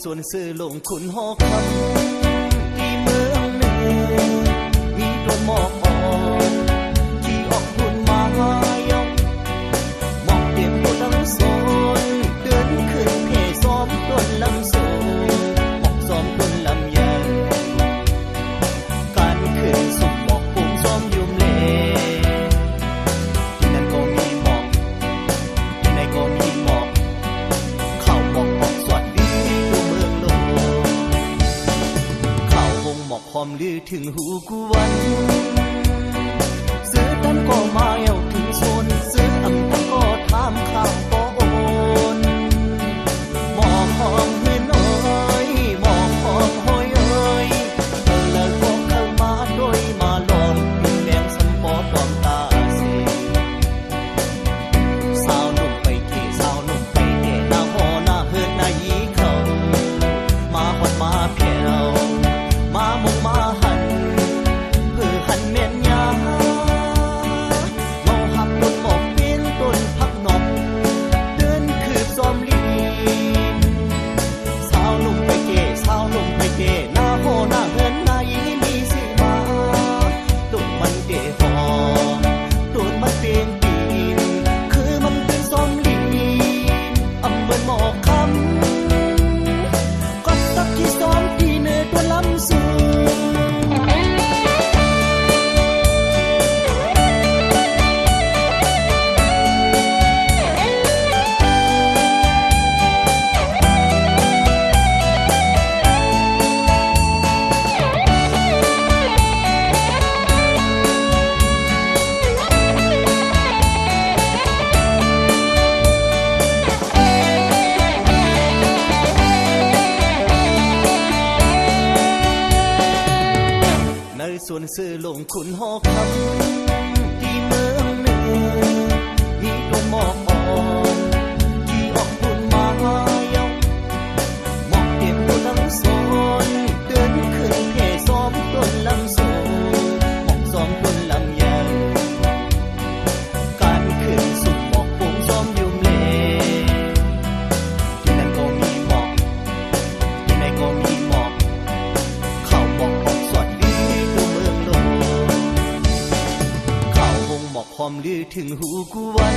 สวนเสือลงขุนหอกคำที่เมืองเหนือมีต้นหมอกอ่อนที่ออกพุ่นมาหายองหมอกเต็มตัวทั้งโซนเดินขึ้นเพซ้อมต้นลำโซหมอกซ้อมต้นลำใหญ่การขึ้นสุ่มหมอกปุ่งซ้อมยุ่มเล่ที่นั่นก็มีหมอกที่ไหนก็มีหมอกเข้าหมอกออกสวัสดีตัวเมืองโลเข้าวงหมอกหอมลือถึงหูกูวันซื้อตั้นก็มาเอวถึงโซนซื้ออำตั้นก็ถามข้าวก็โอนหมอกหอมเฮือนเอ้ยหมอกหอมห้อยเอ้ยแล้วก็เข้ามาโดยมาลองมีแมงสัมปอตอมตาเสสาวหนุ่มไปเกะสาวหนุ่มไปเกะหน้าหอหน้าเฮือนหน้ายีเขามาหอดมาแผ่วมามงมาหันเพื่อหันแม่นยาเมาหักต้นหมอกเป็นต้นพักนอกเดินคืบซ้อมลีนสาวหนุ่มไปเกะสาวหนุ่มไปเกะหน้าหอหน้าเฮือนหน้ายีมีสิมาโดนมันเดะหอโดนมันเตียงปีนคือมันเป็นซ้อมลีนอำเภอหมอกคำก็สักที่ซ้อมที่เนื้อตัวลำสูงในสวนเสือลงขุนหอกคำที่เมืองเหนือมีต้นหมอกอ่อนที่ออกพุ่นมาหายองหมอกเต็มตัวทั้งโซนเดินขึ้นเพซ้อมต้นลำโซหมอกซ้อมต้นลำใหญ่การขึ้นสุ่มหมอกปุ่งซ้อมยุ่มเล่ที่นั่นก็มีหมอกที่ไหนก็มีหมอกเข้าหมอกออกสวัสดีตัวเมืองโลเข้าวงหมอกหอมลือถึงหูกูวัน